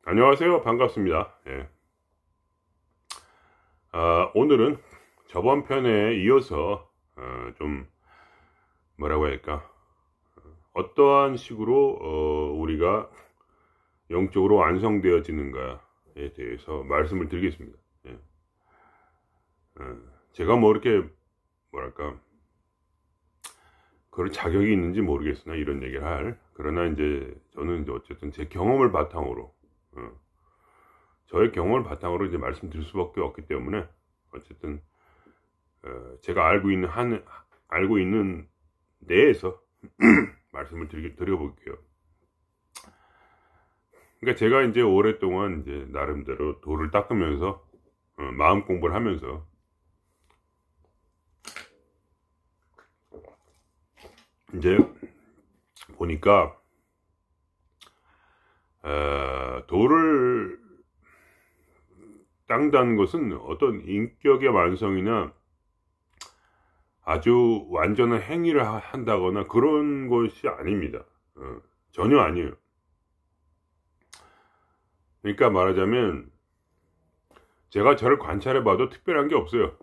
안녕하세요. 반갑습니다. 예. 오늘은 저번 편에 이어서 좀 뭐라고 해야 할까? 어떠한 식으로 우리가 영적으로 완성되어지는가에 대해서 말씀을 드리겠습니다. 예. 제가 뭐 이렇게 뭐랄까 그럴 자격이 있는지 모르겠으나 이런 얘기를 그러나 이제 저는 이제 어쨌든 제 경험을 바탕으로 저의 경험을 바탕으로 이제 말씀드릴 수밖에 없기 때문에 어쨌든 제가 알고 있는 내에서 말씀을 드려볼게요. 그러니까 제가 이제 오랫동안 이제 나름대로 도를 닦으면서 마음 공부를 하면서 이제 보니까 도를 닦는다는 것은 어떤 인격의 완성이나 아주 완전한 행위를 한다거나 그런 것이 아닙니다. 전혀 아니에요. 그러니까 말하자면 제가 저를 관찰해 봐도 특별한 게 없어요.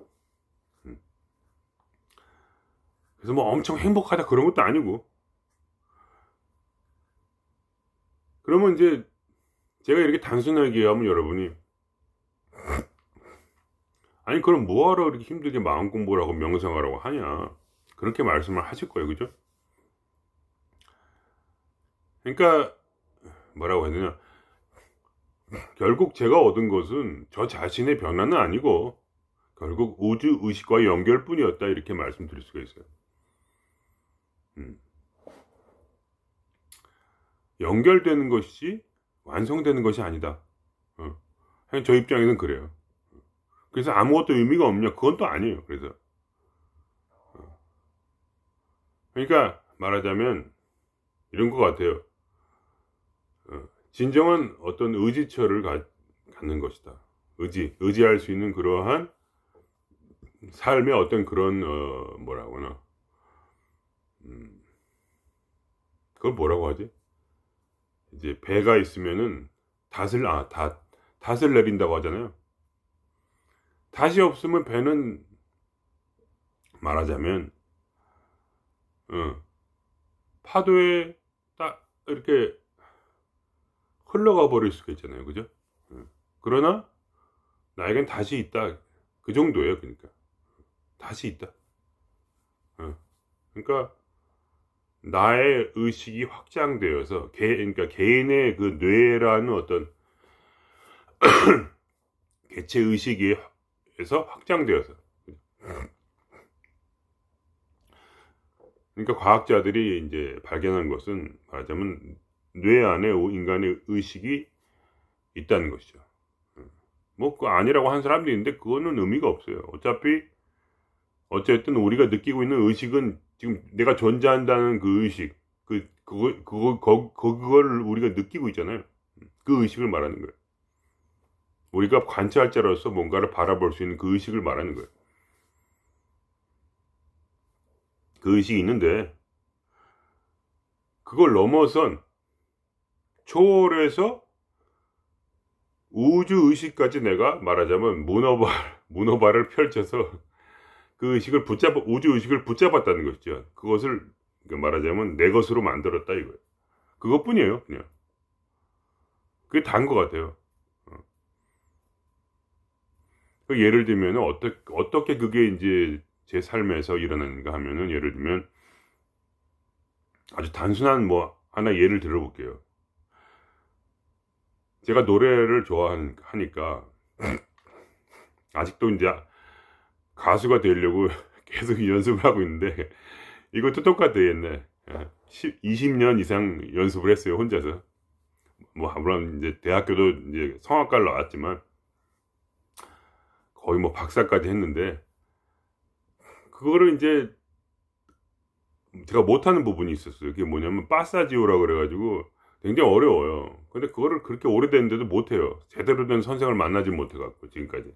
그래서 뭐 엄청 행복하다 그런 것도 아니고, 그러면 이제 제가 이렇게 단순하게 얘기하면 여러분이 아니 그럼 뭐하러 이렇게 힘들게 마음 공부를 하고 명상하라고 하냐, 그렇게 말씀을 하실 거예요. 그죠? 그러니까 뭐라고 해야 되냐, 결국 제가 얻은 것은 저 자신의 변화는 아니고 결국 우주 의식과의 연결뿐이었다, 이렇게 말씀드릴 수가 있어요. 연결되는 것이 완성되는 것이 아니다. 그냥 저 입장에서는 그래요. 그래서 아무것도 의미가 없냐, 그건 또 아니에요. 그래서 그러니까 말하자면 이런 것 같아요. 진정한 어떤 의지처를 갖는 것이다. 의지할 수 있는 그러한 삶의 어떤 그런 뭐라고 하나, 그걸 뭐라고 하지? 이제 배가 있으면은 닷을 내린다고 하잖아요. 닷이 없으면 배는 말하자면 파도에 딱 이렇게 흘러가 버릴 수가 있잖아요. 그죠? 그러나 나에겐 닷이 있다, 그 정도예요. 그러니까 닷이 있다. 그러니까 나의 의식이 확장되어서 그러니까 개인의 그 뇌라는 어떤 개체 의식에서 확장되어서, 그러니까 과학자들이 이제 발견한 것은 말하자면 뇌 안에 인간의 의식이 있다는 것이죠. 뭐 그거 아니라고 한 사람도 있는데 그거는 의미가 없어요. 어쨌든 우리가 느끼고 있는 의식은 지금 내가 존재한다는 그 의식, 그걸 우리가 느끼고 있잖아요. 그 의식을 말하는 거예요. 우리가 관찰자로서 뭔가를 바라볼 수 있는 그 의식을 말하는 거예요. 그 의식이 있는데 그걸 넘어선 초월해서 우주 의식까지 내가 말하자면 문어발을 펼쳐서 그 의식을 우주 의식을 붙잡았다는 것이죠. 그것을 말하자면 내 것으로 만들었다 이거예요. 그것뿐이에요. 그냥 그게 다인 것 같아요. 예를 들면 어떻게 그게 이제 제 삶에서 일어나는가 하면은, 예를 들면 아주 단순한 뭐 하나 예를 들어볼게요. 제가 노래를 좋아하니까 아직도 이제 가수가 되려고 계속 연습을 하고 있는데, 이것도 똑같아요. 옛날 20년 이상 연습을 했어요, 혼자서. 뭐 물론 이제 대학교도 이제 성악과를 나왔지만 거의 뭐 박사까지 했는데, 그거를 이제 제가 못하는 부분이 있었어요. 그게 뭐냐면 파사지오라고 그래가지고 굉장히 어려워요. 근데 그거를 그렇게 오래됐는데도 못해요. 제대로 된 선생을 만나지 못해갖고 지금까지.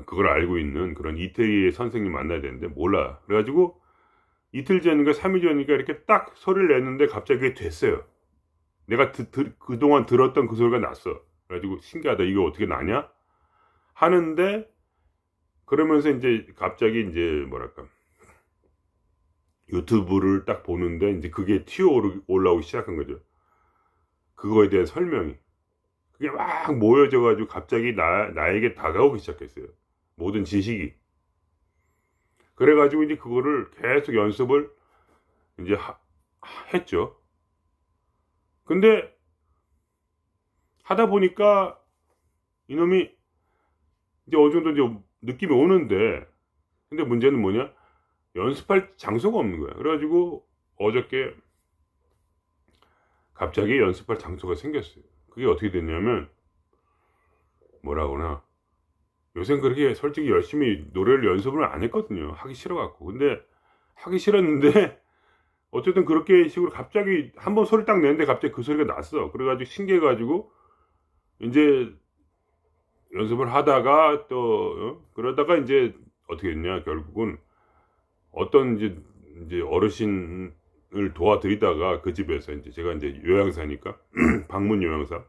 그걸 알고 있는 그런 이태리의 선생님 만나야 되는데 몰라. 그래가지고 이틀 전인가 3일 전인가 이렇게 딱 소리를 냈는데 갑자기 그게 됐어요. 내가 그동안 들었던 그 소리가 났어. 그래가지고 신기하다. 이거 어떻게 나냐? 하는데 그러면서 이제 갑자기 이제 뭐랄까 유튜브를 딱 보는데 이제 그게 튀어 올라오기 시작한 거죠. 그거에 대한 설명이. 그게 막 모여져 가지고 갑자기 나에게 다가오기 시작했어요. 모든 지식이. 그래 가지고 이제 그거를 계속 연습을 이제 했죠. 근데 하다 보니까 이놈이 이제 어느 정도 이제 느낌이 오는데, 근데 문제는 뭐냐? 연습할 장소가 없는 거야. 그래가지고 어저께 갑자기 연습할 장소가 생겼어요. 그게 어떻게 됐냐면, 뭐라거나, 요새 그렇게 솔직히 열심히 노래를 연습을 안 했거든요. 하기 싫어갖고. 근데 하기 싫었는데 어쨌든 그렇게 식으로 갑자기 한번 소리 딱 내는데 갑자기 그 소리가 났어. 그래가지고 신기해가지고 이제 연습을 하다가 또 그러다가 이제 어떻게 했냐, 결국은 어떤 이제 어르신을 도와드리다가 그 집에서 이제 제가 이제 요양사니까 방문 요양사,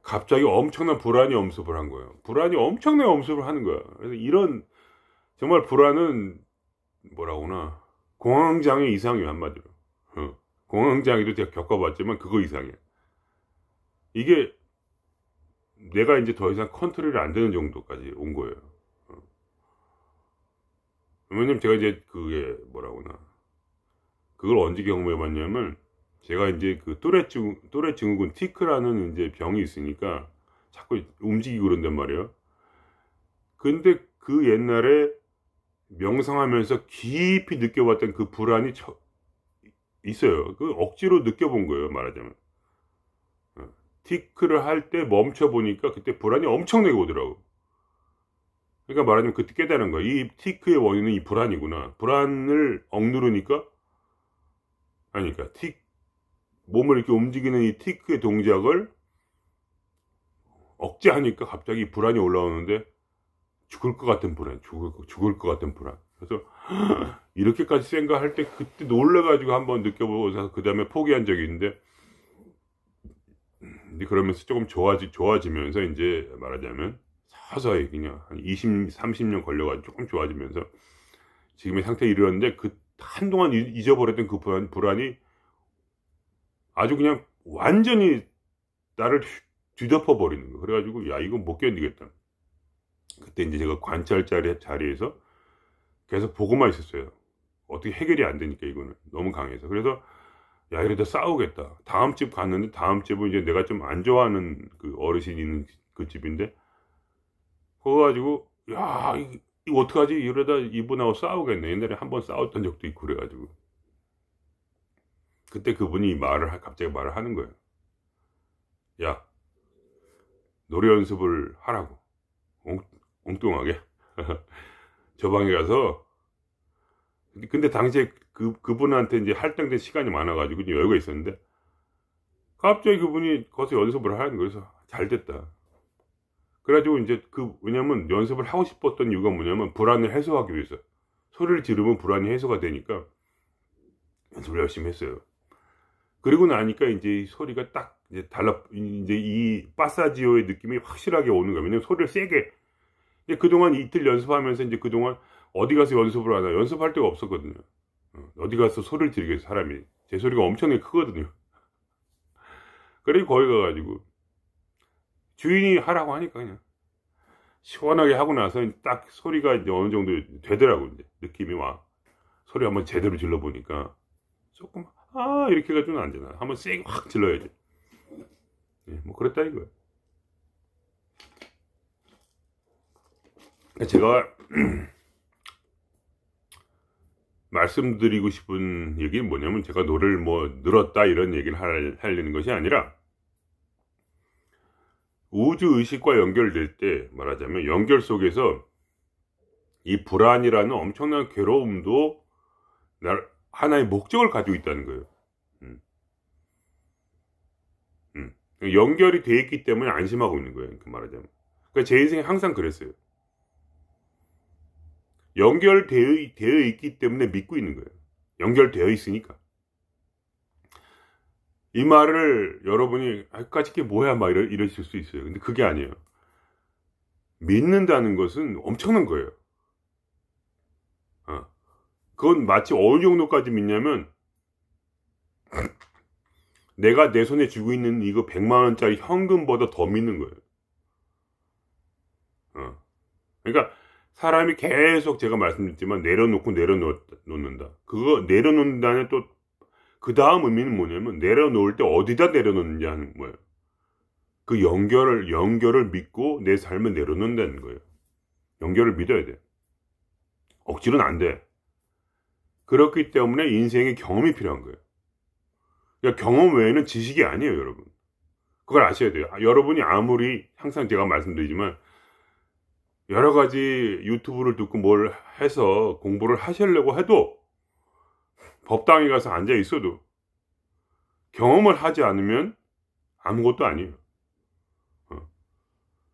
갑자기 엄청난 불안이 엄습을 한 거예요. 불안이 엄청나게 엄습을 하는 거야. 그래서 이런 정말 불안은 뭐라고나 공황장애 이상이에요, 한마디로. 공황장애도 제가 겪어봤지만 그거 이상이에요. 이게 내가 이제 더 이상 컨트롤이 안 되는 정도까지 온 거예요. 왜냐면 제가 이제 그게 뭐라고나 그걸 언제 경험해 봤냐면, 제가 이제 그 또레 증후군 티크라는 이제 병이 있으니까 자꾸 움직이고 그런단 말이에요. 근데 그 옛날에 명상하면서 깊이 느껴봤던 그 불안이 있어요. 그 억지로 느껴본 거예요, 말하자면. 티크를 할 때 멈춰보니까 그때 불안이 엄청나게 오더라고. 그러니까 말하자면 그때 깨달은 거야. 이 티크의 원인은 이 불안이구나. 불안을 억누르니까, 아니, 그러니까 몸을 이렇게 움직이는 이 티크의 동작을 억제하니까 갑자기 불안이 올라오는데 죽을 것 같은 불안, 죽을 것 같은 불안. 그래서 이렇게까지 센가 할 때 그때 놀래가지고 한번 느껴보고서 그 다음에 포기한 적이 있는데, 그러면서 조금 좋아지면서 이제 말하자면 서서히 그냥 한 20, 30년 걸려가지고 조금 좋아지면서 지금의 상태에 이르렀는데, 그 한동안 잊어버렸던 그 불안이 아주 그냥 완전히 나를 뒤덮어 버리는 거. 그래가지고 야, 이건 못 견디겠다. 그때 이제 제가 관찰 자리에서 계속 보고만 있었어요. 어떻게 해결이 안 되니까 이거는 너무 강해서. 그래서 야, 이러다 싸우겠다. 다음 집 갔는데, 다음 집은 이제 내가 좀 안 좋아하는 그 어르신이 있는 그 집인데, 그거 가지고 야, 이거 어떡하지? 이러다 이분하고 싸우겠네. 옛날에 한번 싸웠던 적도 있고. 그래가지고 그때 그분이 갑자기 말을 하는 거예요. 야, 노래 연습을 하라고. 엉뚱하게. 저 방에 가서. 근데 당시에 그분한테 이제 할당된 시간이 많아가지고 여유가 있었는데, 갑자기 그분이 거기서 연습을 하는 거예요. 그래서 잘 됐다. 그래가지고 이제 왜냐면 연습을 하고 싶었던 이유가 뭐냐면 불안을 해소하기 위해서. 소리를 지르면 불안이 해소가 되니까 연습을 열심히 했어요. 그리고 나니까 이제 소리가 딱 이제 이제 이 파사지오의 느낌이 확실하게 오는 거예요. 왜냐면 소리를 세게. 이제 그동안 이틀 연습하면서 이제 그동안 어디 가서 연습을 하나, 연습할 데가 없었거든요. 어디 가서 소리를 지르겠어, 사람이. 제 소리가 엄청나게 크거든요. 그래서 거기 가가지고 주인이 하라고 하니까 그냥 시원하게 하고 나서 딱 소리가 이제 어느 정도 되더라고. 이제 느낌이 와. 소리 한번 제대로 질러보니까 조금 이렇게 해가지고는 안 되나. 한번 세게 확 질러야지. 예, 뭐 그랬다 이거예요. 제가 말씀드리고 싶은 얘기는 뭐냐면, 제가 노래를 뭐 늘었다 이런 얘기를 하려는 것이 아니라, 우주의식과 연결될 때 말하자면 연결 속에서 이 불안이라는 엄청난 괴로움도 하나의 목적을 가지고 있다는 거예요. 연결이 돼 있기 때문에 안심하고 있는 거예요. 그 말하자면. 그러니까 제 인생에 항상 그랬어요. 연결되어 있기 때문에 믿고 있는 거예요. 연결되어 있으니까. 이 말을 여러분이 까짓 게 뭐야 막 이러실 수 있어요. 근데 그게 아니에요. 믿는다는 것은 엄청난 거예요. 그건 마치 어느 정도까지 믿냐면 내가 내 손에 쥐고 있는 이거 100만 원짜리 현금보다 더 믿는 거예요. 그러니까 사람이 계속 제가 말씀드렸지만 내려놓고 내려놓는다. 그거 내려놓는다는 또 그 다음 의미는 뭐냐면 내려놓을 때 어디다 내려놓느냐 하는 거예요. 그 연결을 믿고 내 삶을 내려놓는다는 거예요. 연결을 믿어야 돼. 억지로는 안 돼. 그렇기 때문에 인생의 경험이 필요한 거예요. 그러니까 경험 외에는 지식이 아니에요, 여러분. 그걸 아셔야 돼요. 여러분이 아무리 항상 제가 말씀드리지만 여러 가지 유튜브를 듣고 뭘 해서 공부를 하시려고 해도 법당에 가서 앉아 있어도 경험을 하지 않으면 아무것도 아니에요.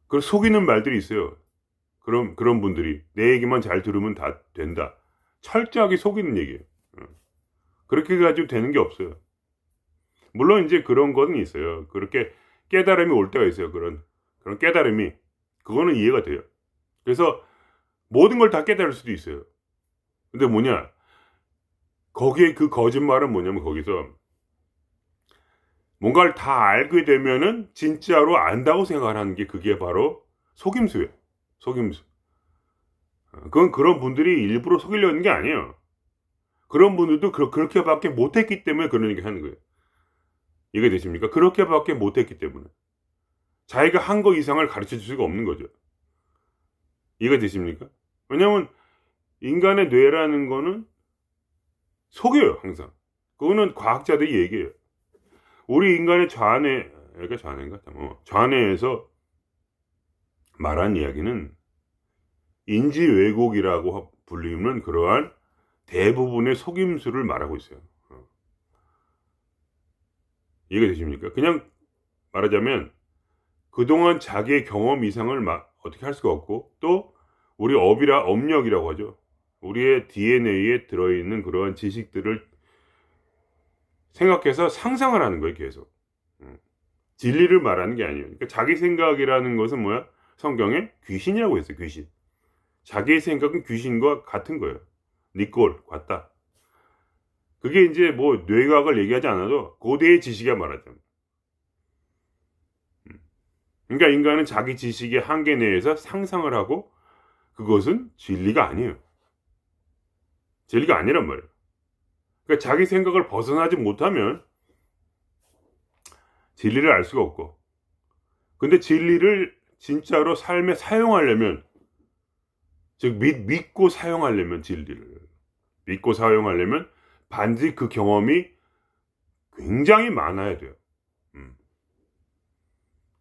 그걸 속이는 말들이 있어요. 그런 분들이 내 얘기만 잘 들으면 다 된다. 철저하게 속이는 얘기예요. 그렇게 가지고 되는 게 없어요. 물론 이제 그런 거는 있어요. 그렇게 깨달음이 올 때가 있어요. 그런 깨달음이. 그거는 이해가 돼요. 그래서 모든 걸 다 깨달을 수도 있어요. 근데 뭐냐? 거기에 그 거짓말은 뭐냐면 거기서 뭔가를 다 알게 되면은 진짜로 안다고 생각하는 게 그게 바로 속임수예요. 속임수. 그건 그런 분들이 일부러 속이려는 게 아니에요. 그런 분들도 그렇게밖에 못했기 때문에 그런 얘기 하는 거예요. 이해 되십니까? 그렇게밖에 못했기 때문에. 자기가 한 거 이상을 가르쳐 줄 수가 없는 거죠. 이해가 되십니까? 왜냐면 인간의 뇌라는 거는 속여요, 항상. 그거는 과학자들이 얘기해요. 우리 인간의 좌뇌에서 말한 이야기는 인지 왜곡이라고 불리는 그러한 대부분의 속임수를 말하고 있어요. 이해가 되십니까? 그냥 말하자면 그동안 자기의 경험 이상을 어떻게 할 수가 없고 또 우리 업력이라고 하죠. 우리의 DNA에 들어있는 그러한 지식들을 생각해서 상상을 하는 거예요, 계속. 진리를 말하는 게 아니에요. 그러니까 자기 생각이라는 것은 뭐야? 성경에 귀신이라고 했어요, 귀신. 자기의 생각은 귀신과 같은 거예요. 니꼴, 같다. 그게 이제 뭐 뇌과학을 얘기하지 않아도 고대의 지식이야 말하자면. 그러니까 인간은 자기 지식의 한계 내에서 상상을 하고 그것은 진리가 아니에요. 진리가 아니란 말이에요. 그러니까 자기 생각을 벗어나지 못하면 진리를 알 수가 없고, 근데 진리를 진짜로 삶에 사용하려면, 즉 믿고 사용하려면 진리를 믿고 사용하려면 반드시 그 경험이 굉장히 많아야 돼요.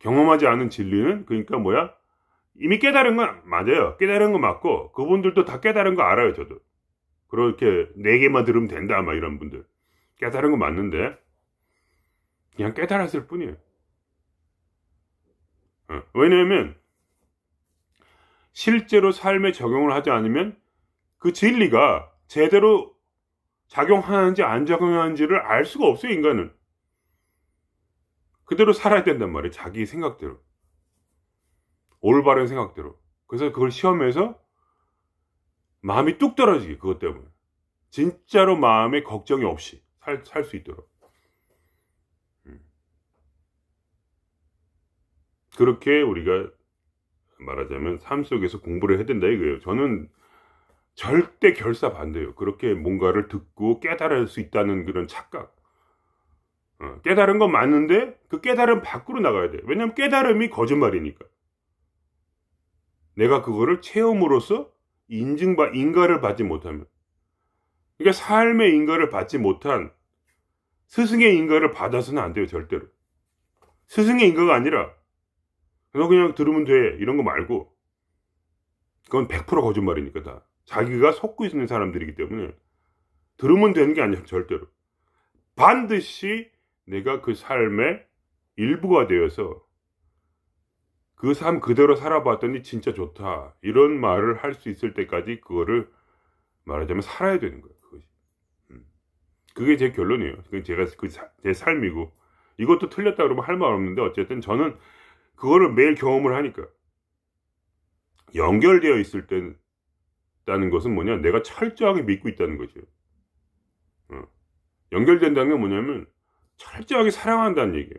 경험하지 않은 진리는 그러니까 뭐야? 이미 깨달은 건 맞아요. 깨달은 건 맞고 그분들도 다 깨달은 거 알아요. 저도 그렇게 4개만 들으면 된다 막 이런 분들 깨달은 건 맞는데 그냥 깨달았을 뿐이에요. 왜냐하면 실제로 삶에 적용을 하지 않으면 그 진리가 제대로 작용하는지 안 작용하는지를 알 수가 없어요. 인간은 그대로 살아야 된단 말이에요. 자기 생각대로, 올바른 생각대로. 그래서 그걸 시험해서 마음이 뚝 떨어지게, 그것 때문에 진짜로 마음에 걱정이 없이 살 수 있도록 그렇게 우리가 말하자면 삶 속에서 공부를 해야 된다 이거예요. 저는 절대 결사 반대예요. 그렇게 뭔가를 듣고 깨달을 수 있다는 그런 착각. 깨달은 건 맞는데 그 깨달음 밖으로 나가야 돼. 왜냐면 깨달음이 거짓말이니까. 내가 그거를 체험으로써 인가를 받지 못하면. 그러니까 삶의 인가를 받지 못한 스승의 인가를 받아서는 안 돼요. 절대로. 스승의 인가가 아니라 너 그냥 들으면 돼 이런 거 말고 그건 100% 거짓말이니까 다. 자기가 속고 있는 사람들이기 때문에 들으면 되는 게 아니야. 절대로. 반드시 내가 그 삶의 일부가 되어서 그 삶 그대로 살아봤더니 진짜 좋다. 이런 말을 할 수 있을 때까지 그거를 말하자면 살아야 되는 거예요. 그것이. 그게 제 결론이에요. 제가 제 삶이고 이것도 틀렸다 그러면 할 말 없는데, 어쨌든 저는 그거를 매일 경험을 하니까, 연결되어 있을 때는 것은 뭐냐, 내가 철저하게 믿고 있다는 거죠. 연결된다는 건 뭐냐면 철저하게 사랑한다는 얘기예요.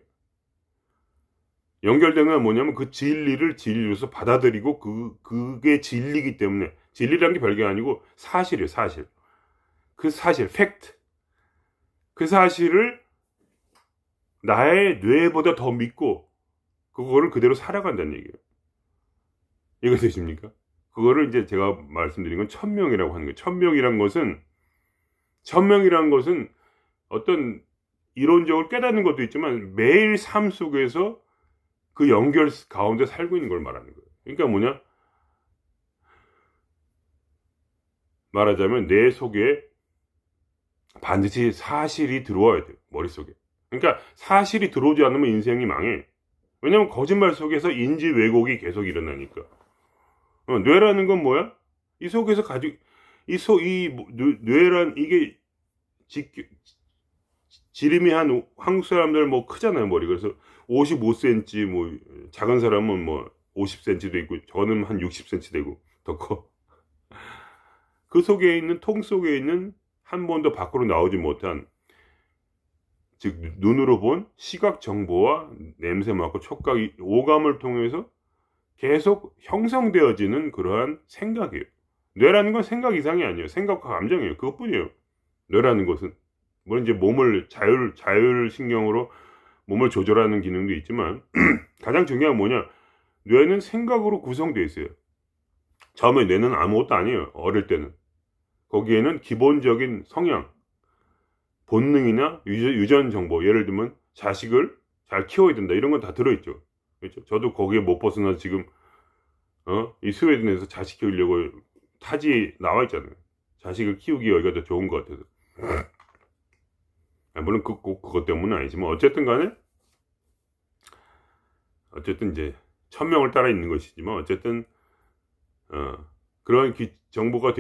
연결되는 건 뭐냐면 그 진리를 진리로서 받아들이고 그게 진리이기 때문에, 진리라는 게 별게 아니고 사실이에요. 사실. 그 사실, 팩트. 그 사실을 나의 뇌보다 더 믿고 그거를 그대로 살아간다는 얘기예요. 이거 되십니까? 그거를 이제 제가 말씀드린 건 천명이라고 하는 거예요. 천명이라는 것은 어떤 이론적으로 깨닫는 것도 있지만 매일 삶 속에서 그 연결 가운데 살고 있는 걸 말하는 거예요. 그러니까 뭐냐? 말하자면 내 속에 반드시 사실이 들어와야 돼요. 머릿속에. 그러니까 사실이 들어오지 않으면 인생이 망해. 왜냐면 거짓말 속에서 인지 왜곡이 계속 일어나니까. 뇌라는 건 뭐야? 이 속에서 뇌란 이게 지름이 한 한국 사람들 뭐 크잖아요, 머리. 그래서 55cm, 뭐 작은 사람은 뭐 50cm도 있고, 저는 한 60cm 되고 더 커. 그 속에 있는, 통 속에 있는 한 번도 밖으로 나오지 못한, 즉 눈으로 본 시각 정보와 냄새 맡고 촉각, 오감을 통해서 계속 형성되어지는 그러한 생각이에요. 뇌라는 건 생각 이상이 아니에요. 생각과 감정이에요. 그것뿐이에요. 뇌라는 것은 물론 이제 몸을 자율신경으로 몸을 조절하는 기능도 있지만 가장 중요한 건 뭐냐, 뇌는 생각으로 구성되어 있어요. 처음에 뇌는 아무것도 아니에요. 어릴 때는 거기에는 기본적인 성향, 본능이나 유전 정보, 예를 들면 자식을 잘 키워야 된다, 이런 건 다 들어있죠. 그렇죠? 저도 거기에 못 벗어나 지금 이 스웨덴에서 자식 키우려고 타지에 나와 있잖아요. 자식을 키우기 여기가 더 좋은 것 같아서. 물론 꼭 그것 때문은 아니지만, 어쨌든 간에 어쨌든 이제 천명을 따라 있는 것이지만, 어쨌든 그런 정보가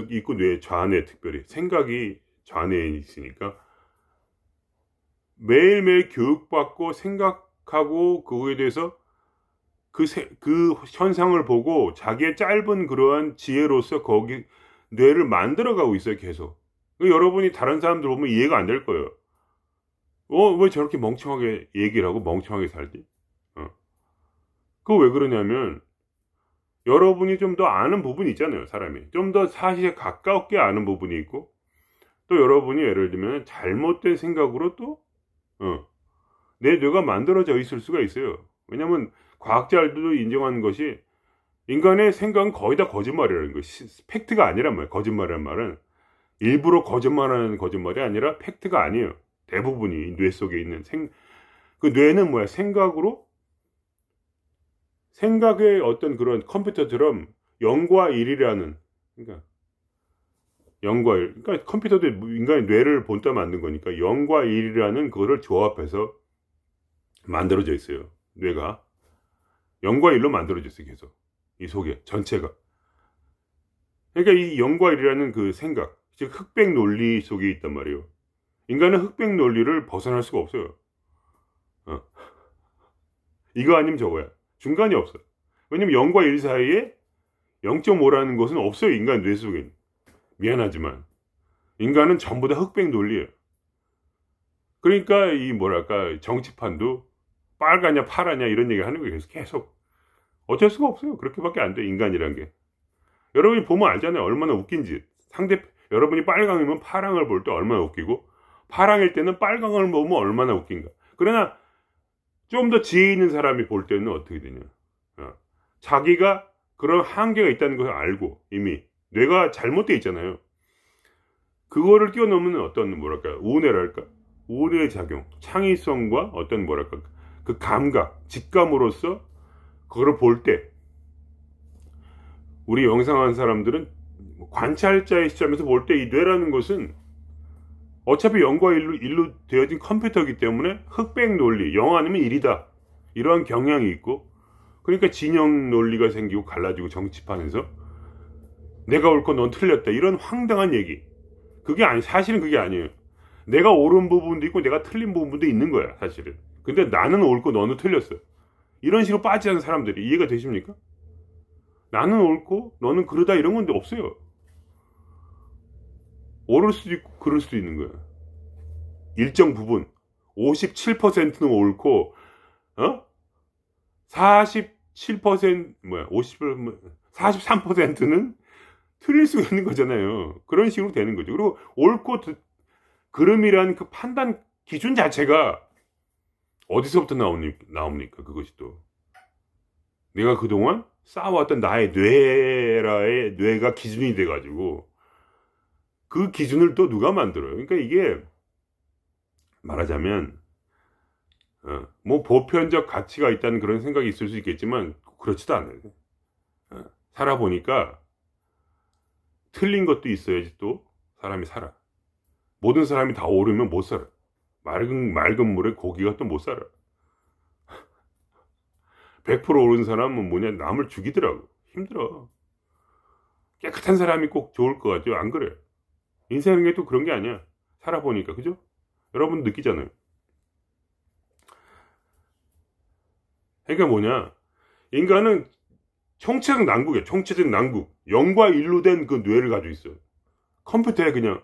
있고, 뇌 좌뇌, 특별히 생각이 좌뇌에 있으니까 매일매일 교육받고 생각하고 그거에 대해서 그 현상을 보고 자기의 짧은 그러한 지혜로서 거기 뇌를 만들어가고 있어요, 계속. 여러분이 다른 사람들 보면 이해가 안 될 거예요. 왜 저렇게 멍청하게 얘기를 하고 멍청하게 살지? 그거 왜 그러냐면, 여러분이 좀 더 아는 부분이 있잖아요, 사람이. 좀 더 사실에 가깝게 아는 부분이 있고, 또 여러분이 예를 들면 잘못된 생각으로 또, 내 뇌가 만들어져 있을 수가 있어요. 왜냐면 과학자들도 인정하는 것이, 인간의 생각은 거의 다 거짓말이라는 것이 팩트가 아니란 말이에요. 거짓말이란 말은 일부러 거짓말하는 거짓말이 아니라 팩트가 아니에요. 대부분이 뇌 속에 있는 그 뇌는 뭐야? 생각의 어떤 그런 컴퓨터처럼 0과 1이라는, 그러니까 0과 1, 그러니까 컴퓨터도 인간의 뇌를 본따 만든 거니까 0과 1이라는 그거를 조합해서 만들어져 있어요. 뇌가 0과 1로 만들어져 있어요. 계속 이 속에 전체가. 그러니까 이 0과 1이라는 그 생각, 즉 흑백 논리 속에 있단 말이에요. 인간은 흑백 논리를 벗어날 수가 없어요. 이거 아니면 저거야. 중간이 없어요. 왜냐면 0과 1 사이에 0.5라는 것은 없어요. 인간 뇌 속에는. 미안하지만 인간은 전부 다 흑백 논리예요. 그러니까 이 뭐랄까, 정치판도 빨가냐 파라냐 이런 얘기 하는 거예요. 계속 어쩔 수가 없어요. 그렇게밖에 안 돼, 인간이란 게. 여러분이 보면 알잖아요, 얼마나 웃긴지. 여러분이 빨강이면 파랑을 볼 때 얼마나 웃기고, 파랑일 때는 빨강을 보면 얼마나 웃긴가. 그러나 좀 더 지혜 있는 사람이 볼 때는 어떻게 되냐, 자기가 그런 한계가 있다는 것을 알고 이미 뇌가 잘못되어 있잖아요. 그거를 뛰어넘는 어떤 뭐랄까, 우뇌의 작용, 창의성과 어떤 뭐랄까, 그 감각, 직감으로써 그거를 볼 때, 우리 영상하는 사람들은 관찰자의 시점에서 볼 때 이 뇌라는 것은 어차피 0과 1로 되어진 컴퓨터이기 때문에 흑백 논리, 0 아니면 1이다, 이러한 경향이 있고, 그러니까 진영 논리가 생기고 갈라지고, 정치판에서 내가 옳고 넌 틀렸다, 이런 황당한 얘기. 사실은 그게 아니에요. 내가 옳은 부분도 있고 내가 틀린 부분도 있는 거야, 사실은. 근데 나는 옳고 너는 틀렸어. 이런 식으로 빠지는 사람들이 이해가 되십니까? 나는 옳고 너는 그러다 이런 건데 없어요. 옳을 수도 있고 그럴 수도 있는 거야. 일정 부분 57%는 옳고 47% 뭐야 43%는 틀릴 수 있는 거잖아요. 그런 식으로 되는 거죠. 그리고 옳고 그름이란 그 판단 기준 자체가 어디서부터 나옵니까? 그것이 또 내가 그동안 쌓아왔던 나의 뇌가 기준이 돼가지고 그 기준을 또 누가 만들어요? 그러니까 이게 말하자면 뭐 보편적 가치가 있다는 그런 생각이 있을 수 있겠지만 그렇지도 않아요. 살아보니까 틀린 것도 있어야지 또 사람이 살아. 모든 사람이 다 옳으면 못 살아. 맑은 물에 고기가 또 못 살아. 100% 옳은 사람은 뭐냐, 남을 죽이더라고. 힘들어. 깨끗한 사람이 꼭 좋을 것 같죠? 안 그래. 인생은 게 또 그런 게 아니야. 살아보니까, 그죠? 여러분 느끼잖아요. 그러니까 뭐냐, 인간은 총체적 난국이야. 총체적 난국. 0과 1로 된 그 뇌를 가지고 있어. 컴퓨터에 그냥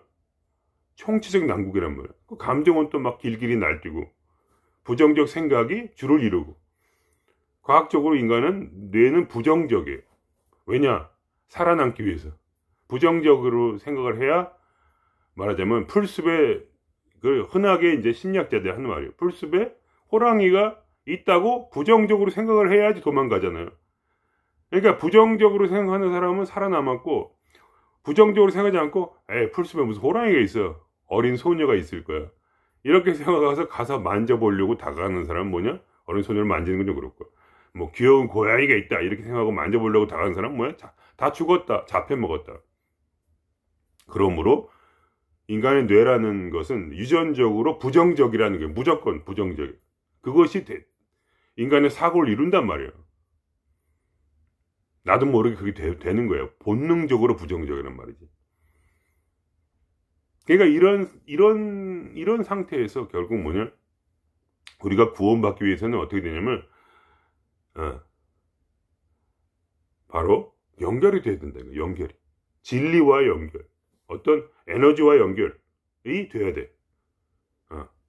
총체적 난국이란 말이야. 그 감정은 또 막 길길이 날뛰고 부정적 생각이 주를 이루고. 과학적으로 인간은 뇌는 부정적이에요. 왜냐? 살아남기 위해서. 부정적으로 생각을 해야 말하자면 풀숲에 그 흔하게 이제 심리학자들이 하는 말이에요. 풀숲에 호랑이가 있다고 부정적으로 생각을 해야지 도망가잖아요. 그러니까 부정적으로 생각하는 사람은 살아남았고 부정적으로 생각하지 않고 풀숲에 무슨 호랑이가 있어. 어린 소녀가 있을 거야. 이렇게 생각해서 가서 만져보려고 다가가는 사람은 뭐냐? 어린 소녀를 만지는 건 좀 그렇고 뭐 귀여운 고양이가 있다 이렇게 생각하고 만져보려고 다가가는 사람은 뭐야? 다 죽었다. 잡혀먹었다. 그러므로 인간의 뇌라는 것은 유전적으로 부정적이라는 게 무조건 부정적이에요. 그것이 인간의 사고를 이룬단 말이에요. 나도 모르게 그게 되는 거예요. 본능적으로 부정적이란 말이지. 그러니까 이런 상태에서 결국 뭐냐? 우리가 구원받기 위해서는 어떻게 되냐면, 바로 연결이 돼야 된다. 연결이. 진리와 연결. 어떤 에너지와 연결이 돼야 돼.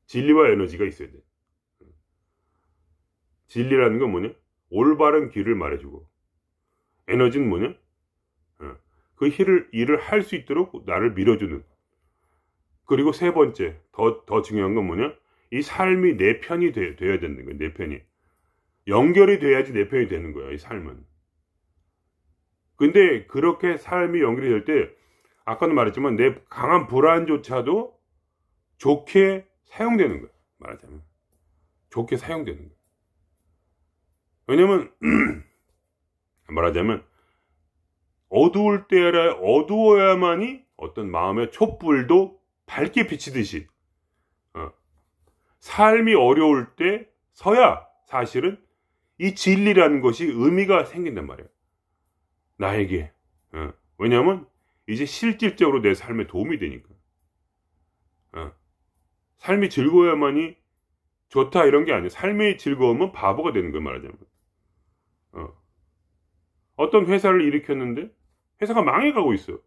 진리와 에너지가 있어야 돼. 진리라는 건 뭐냐? 올바른 길을 말해주고, 에너지는 뭐냐? 그 일을 할 수 있도록 나를 밀어주는. 그리고 세 번째, 더 중요한 건 뭐냐? 이 삶이 내 편이 돼야 되는 거야, 내 편이. 연결이 돼야지 내 편이 되는 거야, 이 삶은. 근데 그렇게 삶이 연결이 될 때, 아까도 말했지만 내 강한 불안조차도 좋게 사용되는 거야, 말하자면. 좋게 사용되는 거야. 왜냐면, 말하자면, 어두워야만이 어떤 마음의 촛불도 밝게 비치듯이, 삶이 어려울 때 서야 사실은 이 진리라는 것이 의미가 생긴단 말이에요. 나에게. 왜냐하면 이제 실질적으로 내 삶에 도움이 되니까. 삶이 즐거워야만이 좋다 이런 게 아니에요. 삶이 즐거우면 바보가 되는 거예요, 말하자면. 어떤 회사를 일으켰는데 회사가 망해가고 있어.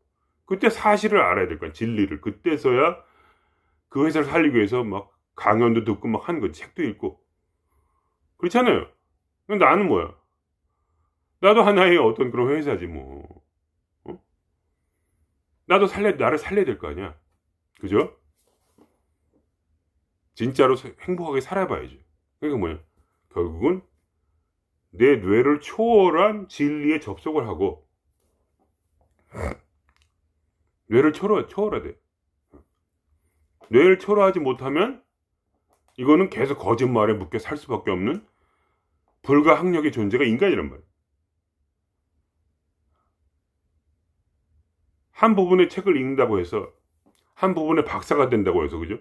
그때 사실을 알아야 될 거야, 진리를. 그때서야 그 회사를 살리기 위해서 막 강연도 듣고 막 하는 거지. 책도 읽고. 그렇잖아요. 나는 뭐야? 나도 하나의 어떤 그런 회사지 뭐. 나도 나를 살려야 될 거 아니야. 그죠? 진짜로 행복하게 살아봐야죠. 그러니까 뭐야? 결국은 내 뇌를 초월한 진리에 접속을 하고 뇌를 초월해야 돼. 뇌를 초월하지 못하면 이거는 계속 거짓말에 묶여 살 수밖에 없는 불가항력의 존재가 인간이란 말이야. 한 부분의 책을 읽는다고 해서 한 부분의 박사가 된다고 해서 그죠?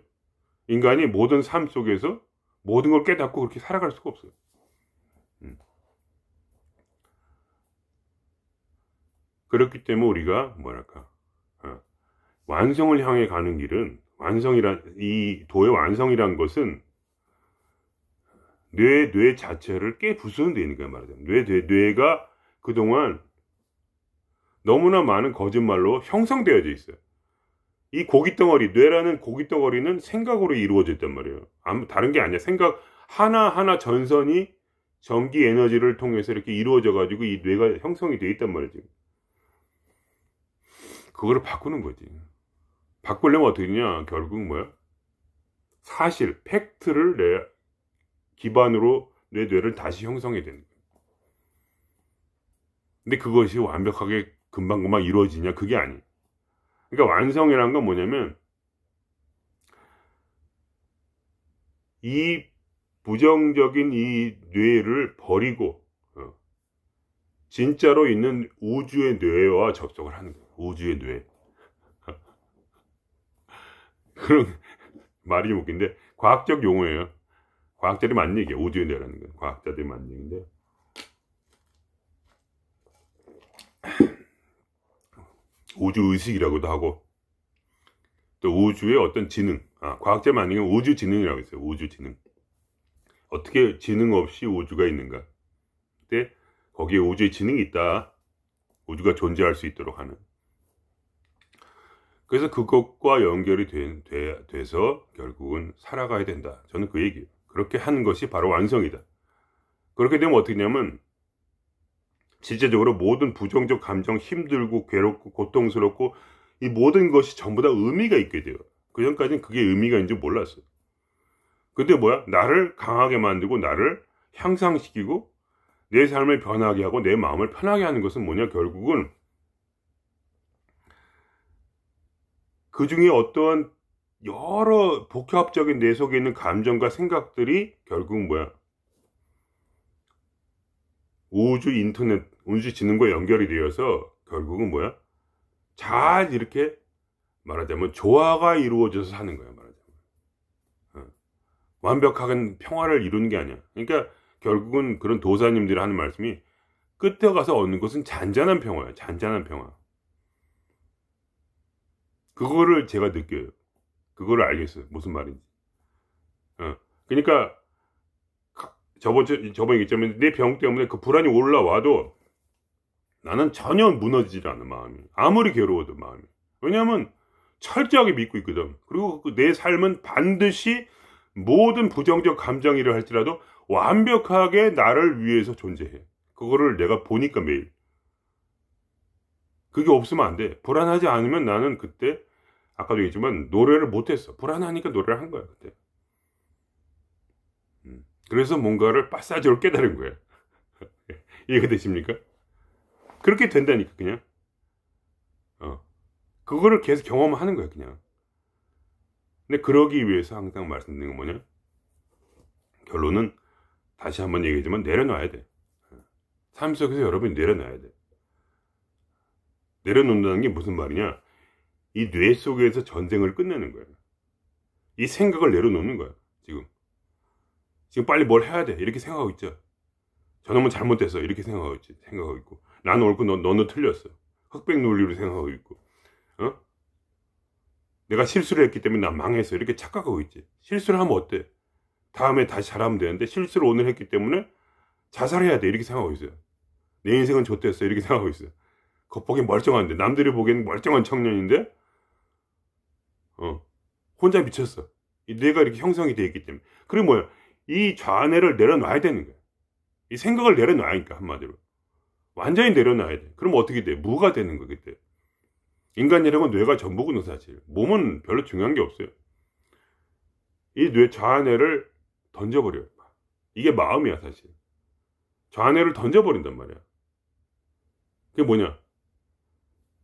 인간이 모든 삶 속에서 모든 걸 깨닫고 그렇게 살아갈 수가 없어요. 그렇기 때문에 우리가 뭐랄까 완성을 향해 가는 길은 이 도의 완성이란 것은 뇌 자체를 깨부수는 데니까 말하자면. 뇌가 그동안 너무나 많은 거짓말로 형성되어져 있어요. 이 고깃덩어리, 뇌라는 고깃덩어리는 생각으로 이루어져 있단 말이에요. 다른 게 아니야. 생각 하나하나 전선이 전기 에너지를 통해서 이렇게 이루어져 가지고 이 뇌가 형성이 돼 있단 말이지. 그거를 바꾸는 거지. 바꾸려면 어떻게 되냐? 결국 뭐야? 사실, 팩트를 내 기반으로 내 뇌를 다시 형성해야 되는 거야. 근데 그것이 완벽하게 금방금방 이루어지냐? 그게 아니에요. 그러니까 완성이라는 건 뭐냐면 이 부정적인 이 뇌를 버리고 진짜로 있는 우주의 뇌와 접속을 하는 거예요. 우주의 뇌. 그런 말이 좀 웃긴데 과학적 용어예요. 과학자들이 맞는 얘기예요. 우주의 뇌라는 건 과학자들이 맞는 얘기인데 우주의식이라고도 하고 또 우주의 어떤 지능, 과학자 맞는 건 우주지능이라고 있어요. 우주지능. 어떻게 지능 없이 우주가 있는가? 근데 거기에 우주의 지능이 있다. 우주가 존재할 수 있도록 하는. 그래서 그것과 연결이 돼서 결국은 살아가야 된다. 저는 그 얘기예요. 그렇게 하는 것이 바로 완성이다. 그렇게 되면 어떻게 되냐면 실제적으로 모든 부정적 감정, 힘들고 괴롭고 고통스럽고 이 모든 것이 전부 다 의미가 있게 돼요. 그전까지는 그게 의미가 있는지 몰랐어요. 근데 뭐야? 나를 강하게 만들고 나를 향상시키고 내 삶을 변하게 하고 내 마음을 편하게 하는 것은 뭐냐? 결국은 그 중에 어떠한 여러 복합적인 내 속에 있는 감정과 생각들이 결국은 뭐야? 우주 인터넷, 우주 지능과 연결이 되어서 결국은 뭐야? 잘 이렇게 말하자면 조화가 이루어져서 사는 거야. 말하자면 완벽한 평화를 이루는 게 아니야. 그러니까 결국은 그런 도사님들이 하는 말씀이 끝에 가서 얻는 것은 잔잔한 평화야. 잔잔한 평화. 그거를 제가 느껴요. 그거를 알겠어요. 무슨 말인지. 그러니까 저번에 얘기했지만 내 병 때문에 그 불안이 올라와도 나는 전혀 무너지지 않는 마음이. 아무리 괴로워도 마음이. 왜냐하면 철저하게 믿고 있거든. 그리고 내 삶은 반드시 모든 부정적 감정이라 할지라도 완벽하게 나를 위해서 존재해. 그거를 내가 보니까 매일. 그게 없으면 안 돼. 불안하지 않으면 나는 그때 아까도 얘기했지만 노래를 못했어. 불안하니까 노래를 한 거야 그때. 그래서 뭔가를 빠싸지로 깨달은 거야. 이해가 되십니까? 그렇게 된다니까 그냥. 그거를 계속 경험하는 거야 그냥. 근데 그러기 위해서 항상 말씀드리는 건 뭐냐? 결론은 다시 한번 얘기하지만 내려놔야 돼. 삶 속에서 여러분이 내려놔야 돼. 내려놓는다는 게 무슨 말이냐? 이 뇌 속에서 전쟁을 끝내는 거야. 이 생각을 내려놓는 거야. 지금 빨리 뭘 해야 돼 이렇게 생각하고 있죠. 저놈은 잘못됐어 이렇게 생각하고 있고 나는 옳고 너는 틀렸어. 흑백 논리로 생각하고 있고 내가 실수를 했기 때문에 난 망했어 이렇게 착각하고 있지. 실수를 하면 어때? 다음에 다시 잘하면 되는데 실수를 오늘 했기 때문에 자살해야 돼 이렇게 생각하고 있어요. 내 인생은 좆됐어 이렇게 생각하고 있어요. 겉보기 멀쩡한데 남들이 보기에는 멀쩡한 청년인데 혼자 미쳤어. 뇌가 이렇게 형성이 되어 있기 때문에. 그리고 뭐야? 이 좌뇌를 내려놔야 되는 거야. 이 생각을 내려놔야니까 한마디로. 완전히 내려놔야 돼. 그럼 어떻게 돼? 무가 되는 거 그때. 인간이라는 건 뇌가 전부구나 사실. 몸은 별로 중요한 게 없어요. 이 좌뇌를 던져버려요. 이게 마음이야 사실. 좌뇌를 던져버린단 말이야. 그게 뭐냐?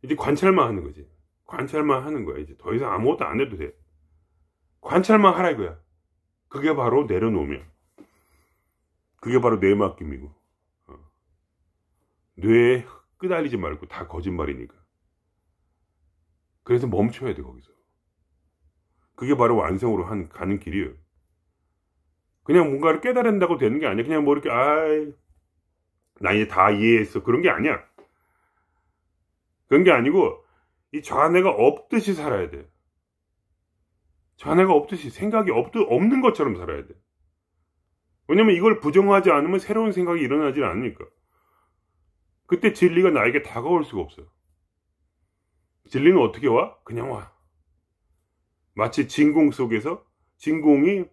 이제 관찰만 하는 거지. 관찰만 하는 거야. 이제 더 이상 아무것도 안 해도 돼. 관찰만 하라 이거야. 그게 바로 내려놓으면. 그게 바로 뇌 맡김이고. 뇌에 끄달리지 말고 다 거짓말이니까. 그래서 멈춰야 돼 거기서. 그게 바로 완성으로 가는 길이에요. 그냥 뭔가를 깨달은다고 되는 게 아니야. 그냥 뭐 이렇게 나 이제 다 이해했어 그런 게 아니야. 그런 게 아니고 이 좌뇌가 없듯이 살아야 돼. 자네가 없듯이 생각이 없는 것처럼 살아야 돼. 왜냐면 이걸 부정하지 않으면 새로운 생각이 일어나질 않으니까. 그때 진리가 나에게 다가올 수가 없어요. 진리는 어떻게 와? 그냥 와. 마치 진공 속에서 진공이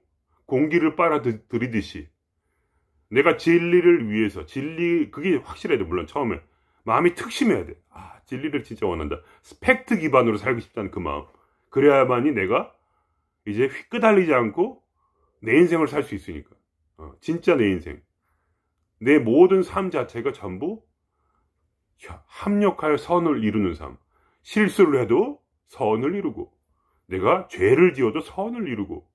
공기를 빨아들이듯이 내가 진리를 위해서 그게 확실해야 돼. 물론 처음에 마음이 특심해야 돼. 진리를 진짜 원한다. 팩트 기반으로 살고 싶다는 그 마음. 그래야만이 내가 이제 휘끄달리지 않고 내 인생을 살 수 있으니까. 진짜 내 인생. 내 모든 삶 자체가 전부 합력하여 선을 이루는 삶. 실수를 해도 선을 이루고, 내가 죄를 지어도 선을 이루고,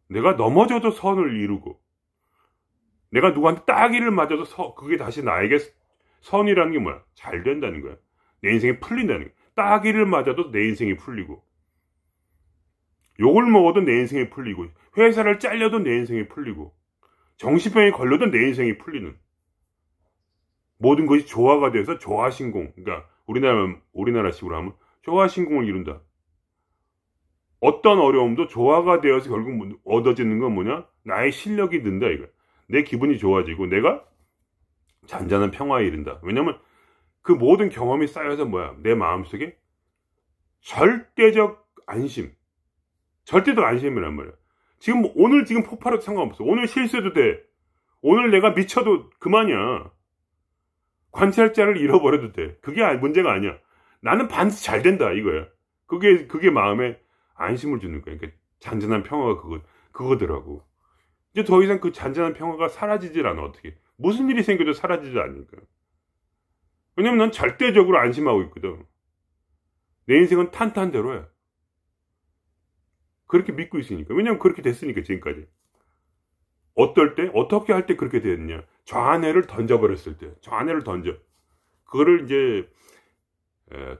내가 넘어져도 선을 이루고, 내가 누구한테 따기를 맞아도 그게 다시 나에게 선이라는 게 뭐야? 잘 된다는 거야. 내 인생이 풀린다는 거야. 따기를 맞아도 내 인생이 풀리고, 욕을 먹어도 내 인생이 풀리고, 회사를 잘려도 내 인생이 풀리고, 정신병에 걸려도 내 인생이 풀리는, 모든 것이 조화가 돼서 조화신공. 그러니까 우리나라식으로 하면 조화신공을 이룬다. 어떤 어려움도 조화가 되어서 결국 얻어지는 건 뭐냐? 나의 실력이 는다 이거야. 내 기분이 좋아지고 내가 잔잔한 평화에 이른다. 왜냐면 그 모든 경험이 쌓여서 뭐야? 내 마음속에 절대적 안심. 절대적 안심이란 말이야. 오늘 폭발해도 상관없어. 오늘 실수해도 돼. 오늘 내가 미쳐도 그만이야. 관찰자를 잃어버려도 돼. 그게 문제가 아니야. 나는 반드시 잘 된다 이거야. 그게 마음에 안심을 주는 거야. 그러니까 잔잔한 평화가 그거더라고. 이제 더 이상 그 잔잔한 평화가 사라지질 않아. 어떻게 무슨 일이 생겨도 사라지지 않으니까. 왜냐면 난 절대적으로 안심하고 있거든. 내 인생은 탄탄대로야. 그렇게 믿고 있으니까. 왜냐면 그렇게 됐으니까 지금까지. 어떻게 할 때 그렇게 됐냐? 좌뇌를 던져버렸을 때. 좌뇌를 던져. 그거를 이제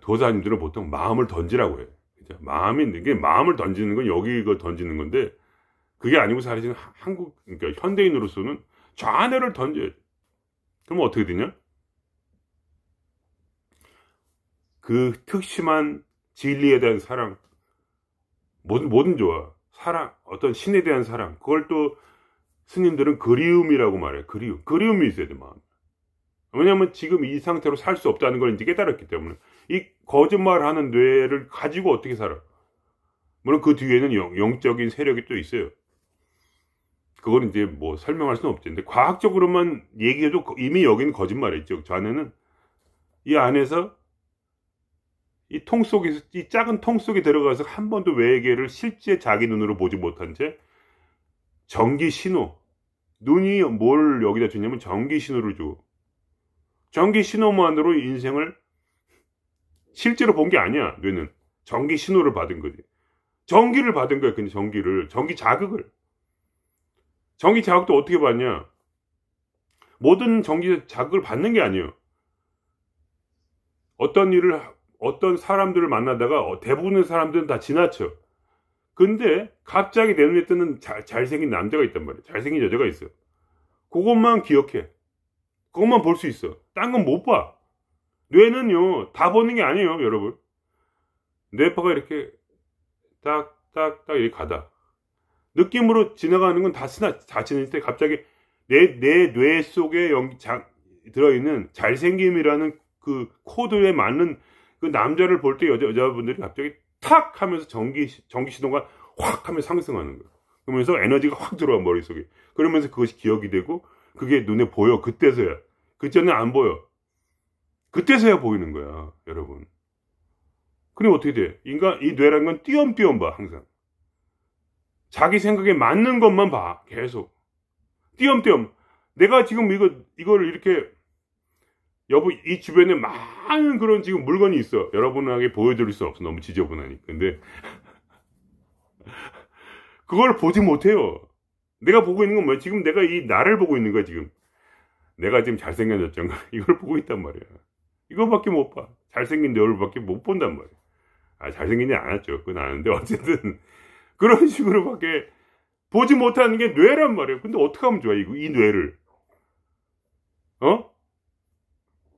도사님들은 보통 마음을 던지라고 해요. 이게 마음을 던지는 건 여기 이거 던지는 건데, 그게 아니고 사실은 그러니까 현대인으로서는 좌뇌를 던져야 돼. 그럼 어떻게 되냐? 그 특심한 진리에 대한 사랑, 뭐든 좋아. 사랑, 어떤 신에 대한 사랑, 그걸 또 스님들은 그리움이라고 말해. 그리움이 있어야 돼, 마음. 왜냐면 지금 이 상태로 살 수 없다는 걸 이제 깨달았기 때문에. 이 거짓말하는 뇌를 가지고 어떻게 살아? 물론 그 뒤에는 영적인 세력이 또 있어요. 그거는 이제 뭐 설명할 수는 없지. 근데 과학적으로만 얘기해도 이미 여기는 거짓말이죠. 자네는 이 안에서 이 작은 통 속에 들어가서 한 번도 외계를 실제 자기 눈으로 보지 못한 채 전기 신호, 눈이 뭘 여기다 주냐면 전기 신호를 줘. 전기 신호만으로 인생을 실제로 본 게 아니야. 뇌는 전기 신호를 받은 거지. 전기를 받은 거야. 근데 전기 자극을. 전기 자극도 어떻게 받냐? 모든 전기 자극을 받는 게 아니에요. 어떤 사람들을 만나다가 대부분의 사람들은 다 지나쳐. 근데 갑자기 내 눈에 뜨는 잘생긴 남자가 있단 말이야. 잘생긴 여자가 있어. 그것만 기억해. 그것만 볼 수 있어. 딴 건 못 봐. 뇌는요, 다 보는 게 아니에요, 여러분. 뇌파가 이렇게 딱딱딱 이렇게 가다. 느낌으로 지나가는 건 다 지날 때 갑자기 내 뇌 속에 들어있는 잘생김이라는 그 코드에 맞는 그 남자를 볼 때 여자분들이 갑자기 탁 하면서 전기 신호가 확 하면 상승하는 거예요. 그러면서 에너지가 확 들어와, 머릿속에. 그러면서 그것이 기억이 되고, 그게 눈에 보여. 그때서야. 그전에 안 보여. 그때서야 보이는 거야, 여러분. 그럼 어떻게 돼? 이 뇌라는 건 띄엄띄엄 봐, 항상. 자기 생각에 맞는 것만 봐, 계속. 띄엄띄엄. 내가 지금 이거를 이렇게, 이 주변에 많은 그런 지금 물건이 있어. 여러분에게 보여드릴 수 없어. 너무 지저분하니까. 근데, 그걸 보지 못해요. 내가 보고 있는 건 뭐야? 지금 내가 나를 보고 있는 거야, 지금. 내가 지금 잘생겨졌잖아. 이걸 보고 있단 말이야. 이거밖에 못 봐. 잘생긴 내 얼굴밖에 못 본단 말이야. 잘생기지 않았죠. 그건 아는데, 어쨌든, 그런 식으로밖에 보지 못하는 게 뇌란 말이야. 근데 어떻게 하면 좋아, 이 뇌를.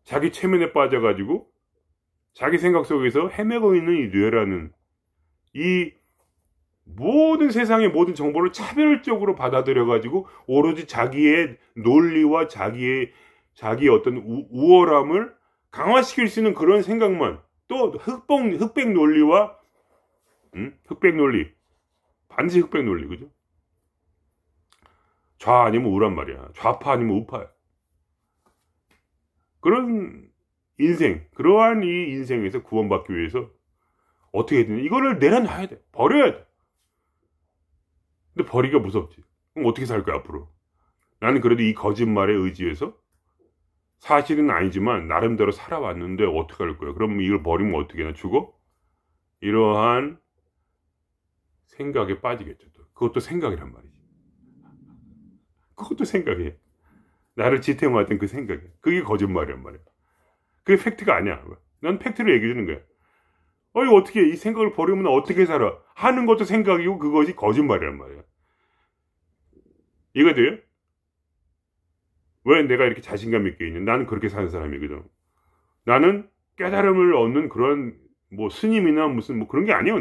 자기 체면에 빠져가지고, 자기 생각 속에서 헤매고 있는 이 뇌라는, 이 모든 세상의 모든 정보를 차별적으로 받아들여가지고 오로지 자기의 논리와 자기 어떤 우월함을 강화시킬 수 있는 그런 생각만, 또 흑백 논리와 흑백 논리, 반드시 흑백 논리, 그죠? 좌 아니면 우란 말이야. 좌파 아니면 우파야. 그런 인생, 그러한 이 인생에서 구원받기 위해서 어떻게 해야 되냐? 이거를 내려놔야 돼. 버려야 돼. 근데 버리기가 무섭지. 그럼 어떻게 살 거야, 앞으로? 나는 그래도 이 거짓말에 의지해서 사실은 아니지만 나름대로 살아왔는데 어떻게 할 거야? 그럼 이걸 버리면 어떻게 하나? 죽어? 이러한 생각에 빠지겠죠. 또. 그것도 생각이란 말이지. 그것도 생각이에요. 나를 지탱해왔던 그 생각이. 그게 거짓말이란 말이야. 그게 팩트가 아니야. 난 팩트를 얘기해 주는 거야. 이거 어떻게, 이 생각을 버리면 어떻게 살아? 하는 것도 생각이고 그것이 거짓말이란 말이야. 이거 돼요? 왜 내가 이렇게 자신감 있게 있냐? 나는 그렇게 사는 사람이거든. 나는 깨달음을 얻는 그런 뭐 스님이나 무슨 뭐 그런 게 아니에요.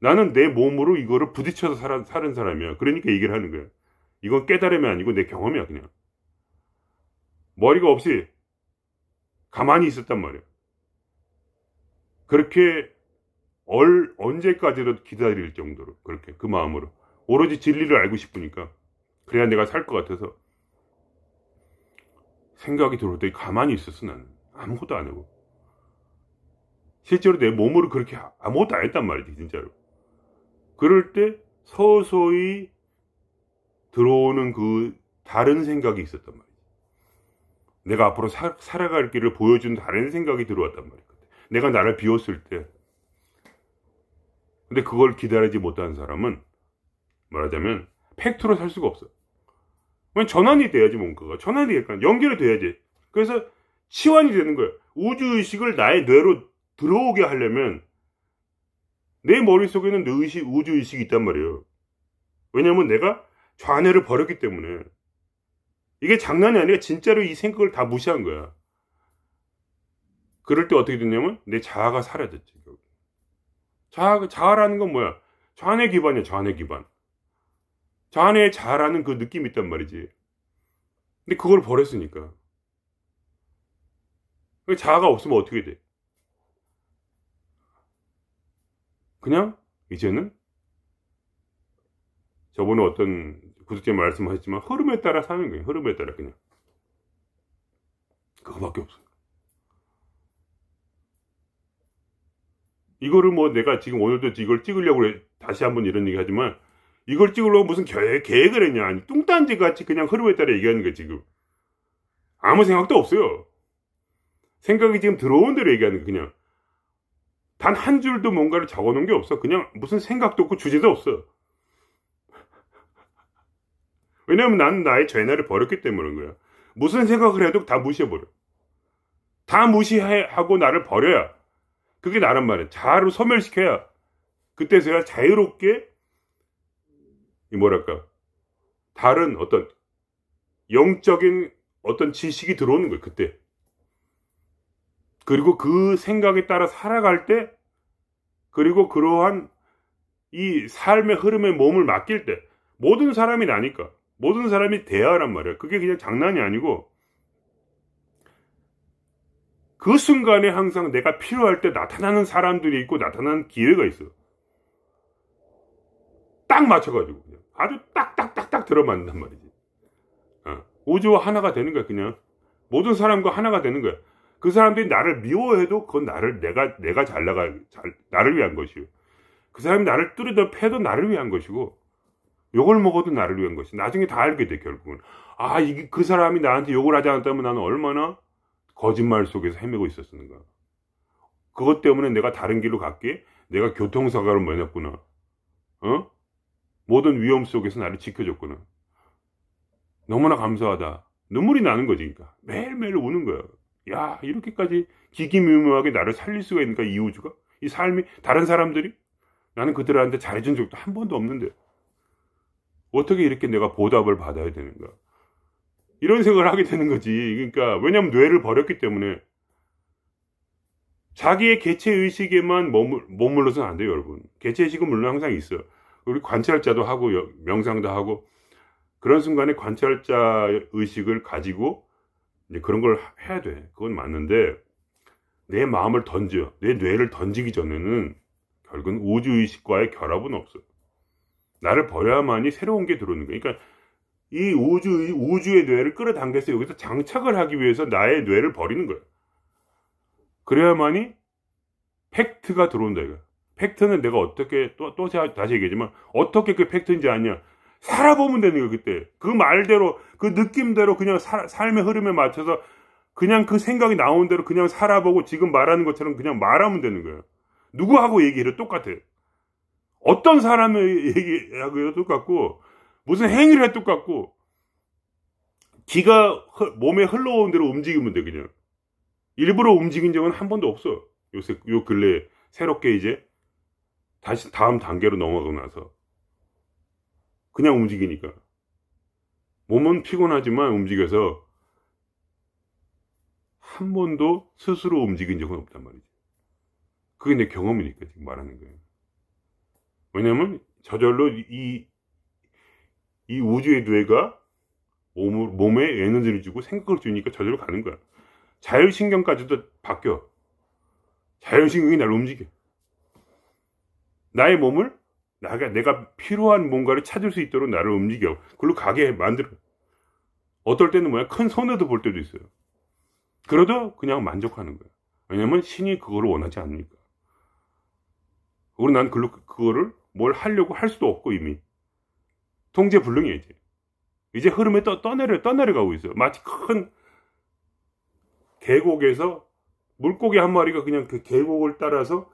나는 내 몸으로 이거를 부딪혀서 사는 사람이야. 그러니까 얘기를 하는 거야. 이건 깨달음이 아니고 내 경험이야, 그냥. 머리가 없이 가만히 있었단 말이야. 그렇게 언제까지도 기다릴 정도로, 그렇게 그 마음으로 오로지 진리를 알고 싶으니까. 그래야 내가 살 것 같아서 생각이 들어올 때 가만히 있었어. 나는 아무것도 안 하고, 실제로 내 몸으로 그렇게 아무것도 안 했단 말이지, 진짜로. 그럴 때 서서히 들어오는 그 다른 생각이 있었단 말이지. 내가 앞으로 살아갈 길을 보여준 다른 생각이 들어왔단 말이야. 내가 나를 비웠을 때. 근데 그걸 기다리지 못하는 사람은 말하자면 팩트로 살 수가 없어. 전환이 돼야지, 뭔가가. 전환이 약간 연결이 돼야지. 그래서 치환이 되는 거야. 우주의식을 나의 뇌로 들어오게 하려면 내 머릿속에는 우주의식이 있단 말이에요. 왜냐면 내가 좌뇌를 버렸기 때문에. 이게 장난이 아니라 진짜로 이 생각을 다 무시한 거야. 그럴 때 어떻게 됐냐면 내 자아가 사라졌지. 자아라는 건 뭐야? 좌뇌 기반이야, 좌뇌 기반. 자아의 자아라는 그 느낌이 있단 말이지. 근데 그걸 버렸으니까. 자아가 없으면 어떻게 돼? 그냥 이제는 저번에 어떤 구독자 말씀하셨지만 흐름에 따라 사는 거예요. 흐름에 따라 그냥. 그거밖에 없어요. 이거를 뭐 내가 지금 오늘도 이걸 찍으려고 그래. 다시 한번 이런 얘기 하지만 이걸 찍으려고 무슨 계획을 했냐. 아니, 뚱딴지 같이 그냥 흐름에 따라 얘기하는 거야, 지금. 아무 생각도 없어요. 생각이 지금 들어온 대로 얘기하는 거야, 그냥. 단 한 줄도 뭔가를 적어 놓은 게 없어. 그냥 무슨 생각도 없고 주제도 없어. 왜냐면 나는 나의 죄나를 버렸기 때문인 거야. 무슨 생각을 해도 다 무시해버려. 다 무시하고 나를 버려야. 그게 나란 말이야. 자아로 소멸시켜야. 그때서야 자유롭게, 뭐랄까, 다른 어떤 영적인 어떤 지식이 들어오는 거예요, 그때. 그리고 그 생각에 따라 살아갈 때, 그리고 그러한 이 삶의 흐름에 몸을 맡길 때, 모든 사람이 나니까, 모든 사람이 대화란 말이야. 그게 그냥 장난이 아니고, 그 순간에 항상 내가 필요할 때 나타나는 사람들이 있고 나타나는 기회가 있어. 딱 맞춰가지고 그냥 아주 딱딱딱딱 들어맞는단 말이지. 우주와 하나가 되는 거야. 그냥 모든 사람과 하나가 되는 거야. 그 사람들이 나를 미워해도 그건 내가 나를 위한 것이고, 그 사람이 나를 뚜리다 패도 나를 위한 것이고, 욕을 먹어도 나를 위한 것이. 나중에 다 알게 돼, 결국은. 이게 그 사람이 나한테 욕을 하지 않았다면 나는 얼마나 거짓말 속에서 헤매고 있었는가. 그것 때문에 내가 다른 길로 갔기에 내가 교통사고를 면했구나. 모든 위험 속에서 나를 지켜줬구나. 너무나 감사하다. 눈물이 나는 거지. 그러니까 매일매일 우는 거야. 야, 이렇게까지 기기묘묘하게 나를 살릴 수가 있는가, 이 우주가? 이 삶이, 다른 사람들이? 나는 그들한테 잘해준 적도 한 번도 없는데 어떻게 이렇게 내가 보답을 받아야 되는가. 이런 생각을 하게 되는 거지. 그러니까 왜냐면 뇌를 버렸기 때문에. 자기의 개체의식에만 머물러서는 안 돼요, 여러분. 개체의식은 물론 항상 있어요. 우리 관찰자도 하고, 명상도 하고, 그런 순간에 관찰자 의식을 가지고, 이제 그런 걸 해야 돼. 그건 맞는데, 내 마음을 던져, 내 뇌를 던지기 전에는, 결국은 우주의식과의 결합은 없어. 나를 버려야만이 새로운 게 들어오는 거야. 그러니까, 이 우주의 뇌를 끌어당겨서 여기서 장착을 하기 위해서 나의 뇌를 버리는 거야. 그래야만이 팩트가 들어온다, 이거. 팩트는 내가 어떻게, 다시 얘기하지만, 어떻게 그 팩트인지 아냐. 살아보면 되는 거야, 그때. 그 말대로, 그 느낌대로 그냥 삶의 흐름에 맞춰서 그냥 그 생각이 나온 대로 그냥 살아보고 지금 말하는 것처럼 그냥 말하면 되는 거야. 누구하고 얘기해도 똑같아. 어떤 사람의 얘기하고 똑같고, 무슨 행위를 해도 똑같고, 기가 몸에 흘러온 대로 움직이면 돼, 그냥. 일부러 움직인 적은 한 번도 없어. 요 근래에 새롭게 이제 다시 다음 단계로 넘어가고 나서 그냥 움직이니까 몸은 피곤하지만 움직여서 한 번도 스스로 움직인 적은 없단 말이지. 그게 내 경험이니까 지금 말하는 거예요. 왜냐면 저절로 이 우주의 뇌가 몸에 에너지를 주고 생각을 주니까 저절로 가는 거야. 자율신경까지도 바뀌어. 자율신경이 나를 움직여. 나의 몸을 내가 필요한 뭔가를 찾을 수 있도록 나를 움직여. 그걸로 가게 만들어. 어떨 때는 뭐야? 큰 손해도 볼 때도 있어요. 그래도 그냥 만족하는 거야. 왜냐면 신이 그거를 원하지 않으니까. 그리고 난 그거를 뭘 하려고 할 수도 없고 이미. 통제불능이야 이제. 이제 흐름에 떠내려가고 있어요. 마치 큰 계곡에서 물고기 한 마리가 그냥 그 계곡을 따라서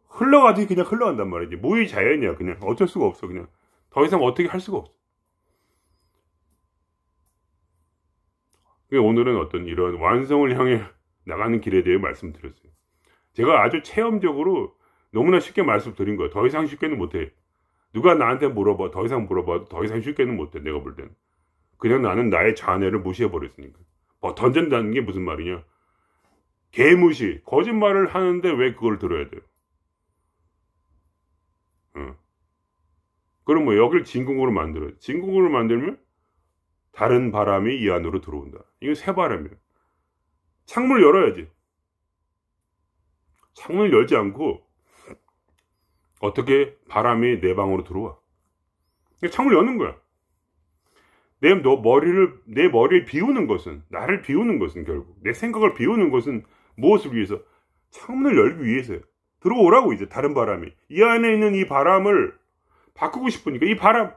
흘러가듯이 그냥 흘러간단 말이지. 무의자연이야. 그냥 어쩔 수가 없어. 그냥 더 이상 어떻게 할 수가 없어. 오늘은 어떤 이런 완성을 향해 나가는 길에 대해 말씀드렸어요. 제가 아주 체험적으로 너무나 쉽게 말씀드린 거예요. 더 이상 쉽게는 못해. 누가 나한테 더 이상 물어봐도 더 이상 쉽게는 못해. 내가 볼 때는. 그냥 나는 나의 자뇌를 무시해버렸으니까. 던진다는 게 무슨 말이냐. 개무시, 거짓말을 하는데 왜 그걸 들어야 돼요? 그럼 뭐 여길 진공으로 만들어요. 진공으로 만들면 다른 바람이 이 안으로 들어온다. 이거 새바람이에요. 창문을 열어야지. 창문을 열지 않고 어떻게 바람이 내 방으로 들어와? 창문을 여는 거야. 내 머리를 비우는 것은, 나를 비우는 것은 결국, 내 생각을 비우는 것은 무엇을 위해서? 창문을 열기 위해서요. 들어오라고 이제 다른 바람이. 이 안에 있는 이 바람을 바꾸고 싶으니까 이 바람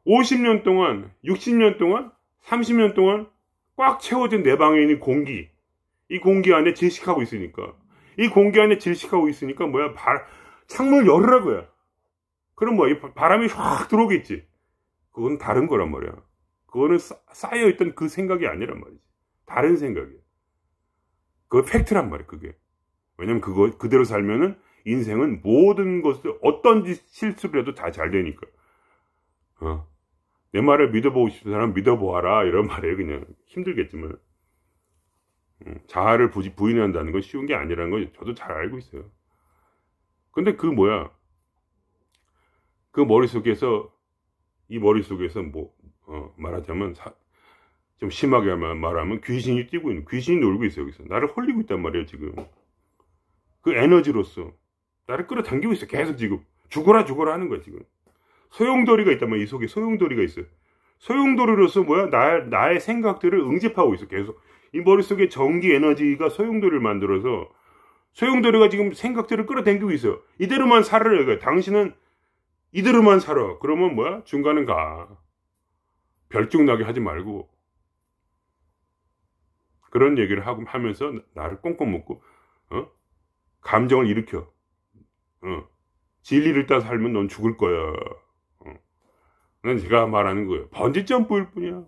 50년 동안, 60년 동안, 30년 동안 꽉 채워진 내 방에 있는 공기. 이 공기 안에 질식하고 있으니까. 이 공기 안에 질식하고 있으니까 뭐야? 창문을 열으라고요. 그럼 뭐 이 바람이 확 들어오겠지. 그건 다른 거란 말이야. 그거는 쌓여있던 그 생각이 아니란 말이지. 다른 생각이야. 그거 팩트란 말이야, 그게. 왜냐면 그대로 살면은 인생은 모든 것을, 어떤 실수를 해도 다 잘 되니까. 내 말을 믿어보고 싶은 사람 믿어보아라. 이런 말이에요, 그냥. 힘들겠지만. 자아를 부인한다는 건 쉬운 게 아니라는 건 저도 잘 알고 있어요. 근데 그 머릿속에서 말하자면, 좀 심하게 말하면 귀신이 뛰고 있는, 귀신이 놀고 있어요, 여기서. 나를 홀리고 있단 말이에요, 지금. 그 에너지로서. 나를 끌어당기고 있어, 계속 지금. 죽어라 하는 거야, 지금. 소용돌이가 있단 말이야, 이 속에 소용돌이가 있어요. 소용돌이로서 나의 생각들을 응집하고 있어, 계속. 이 머릿속에 전기 에너지가 소용돌이를 만들어서, 소용돌이가 지금 생각들을 끌어당기고 있어요. 이대로만 살아라, 당신은 이대로만 살아. 그러면 뭐야? 중간은 가. 별중나게 하지 말고. 그런 얘기를 하면서 나를 꽁꽁 묶고, 감정을 일으켜. 진리를 따라 살면 넌 죽을 거야. 난 제가 말하는 거예요. 번지점프일 뿐이야.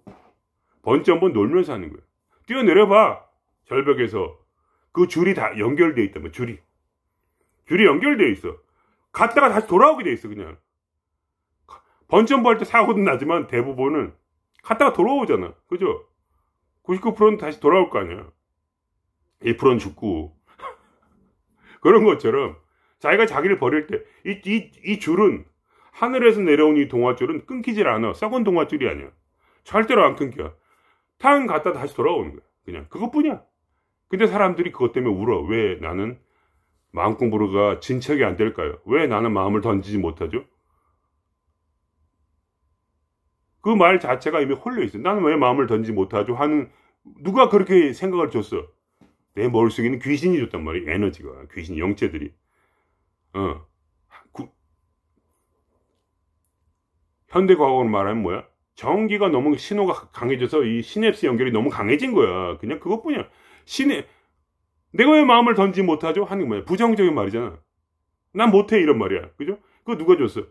번지점프는 놀면서 하는 거예요. 뛰어내려봐. 절벽에서. 그 줄이 다 연결되어 있다면, 줄이 연결되어 있어. 갔다가 다시 돌아오게 돼 있어, 그냥. 번지점프 할 때 사고도 나지만 대부분은 갔다가 돌아오잖아. 그죠? 99%는 다시 돌아올 거 아니야. 1%는 죽고. 그런 것처럼 자기가 자기를 버릴 때 이 줄은 하늘에서 내려온 이 동화줄은 끊기질 않아. 썩은 동화줄이 아니야. 절대로 안 끊겨. 탕 갔다 다시 돌아오는 거야. 그냥 그것뿐이야. 근데 사람들이 그것 때문에 울어. 왜 나는 마음 공부가 진척이 안 될까요? 왜 나는 마음을 던지지 못하죠? 그 말 자체가 이미 홀려 있어. 나는 왜 마음을 던지지 못하죠? 하는 누가 그렇게 생각을 줬어? 내 머릿속에는 귀신이 줬단 말이야. 에너지가. 귀신, 영체들이. 현대과학으로 말하면 뭐야? 전기가 너무 신호가 강해져서 이 시냅스 연결이 너무 강해진 거야. 그냥 그것뿐이야. 내가 왜 마음을 던지지 못하죠? 하는 게 뭐야? 부정적인 말이잖아. 난 못해 이런 말이야. 그죠? 그거 누가 줬어?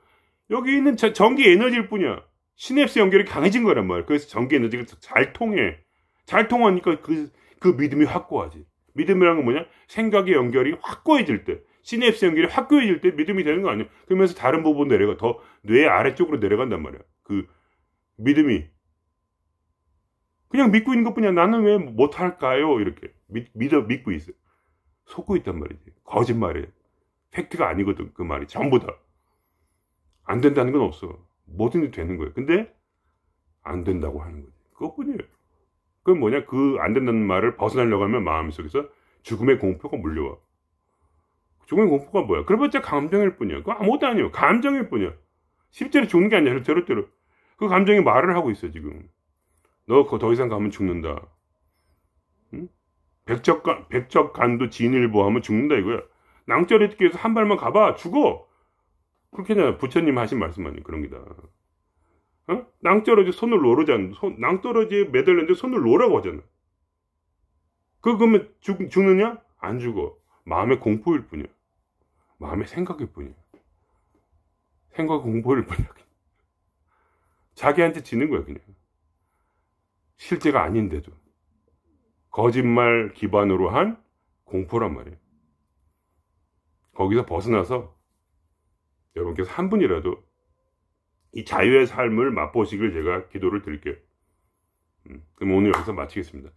여기 있는 전기 에너지일 뿐이야. 시냅스 연결이 강해진 거란 말이야. 그래서 전기 에너지가 잘 통해. 잘 통하니까 그 믿음이 확고하지. 믿음이란 건 뭐냐? 생각의 연결이 확고해질 때, 시냅스 연결이 확고해질 때 믿음이 되는 거 아니야? 그러면서 다른 부분 내려가, 더 뇌 아래쪽으로 내려간단 말이야. 그 믿음이. 그냥 믿고 있는 것 뿐이야. 나는 왜 못할까요? 이렇게 믿고 있어. 속고 있단 말이지. 거짓말이야. 팩트가 아니거든. 그 말이 전부 다. 안 된다는 건 없어. 뭐든지 되는 거예요. 근데 안 된다고 하는 거지. 그것뿐이에요. 그건 뭐냐? 그 안 된다는 말을 벗어나려고 하면 마음속에서 죽음의 공포가 물려와. 죽음의 공포가 뭐야? 그래봤자 감정일 뿐이야. 그거 아무것도 아니에요. 감정일 뿐이야. 실제로 죽는 게 아니라 저렇대로. 그 감정이 말을 하고 있어 지금. 너 더 이상 가면 죽는다. 응? 백척간도 진일보하면 죽는다 이거야. 낭떠러지 뛰어서 한 발만 가봐 죽어. 그렇게 하잖아. 부처님 하신 말씀 아니에요. 그런 게다. 낭떠러지 손을 놓으잖아. 낭떠러지에 매달렸는데 손을 놓으라고 하잖아. 그러면 죽느냐? 안 죽어. 마음의 공포일 뿐이야. 마음의 생각일 뿐이야. 생각 공포일 뿐이야. 자기한테 지는 거야 그냥. 실제가 아닌데도. 거짓말 기반으로 한 공포란 말이에요. 거기서 벗어나서 여러분께서 한 분이라도 이 자유의 삶을 맛보시길 제가 기도를 드릴게요. 그럼 오늘 여기서 마치겠습니다.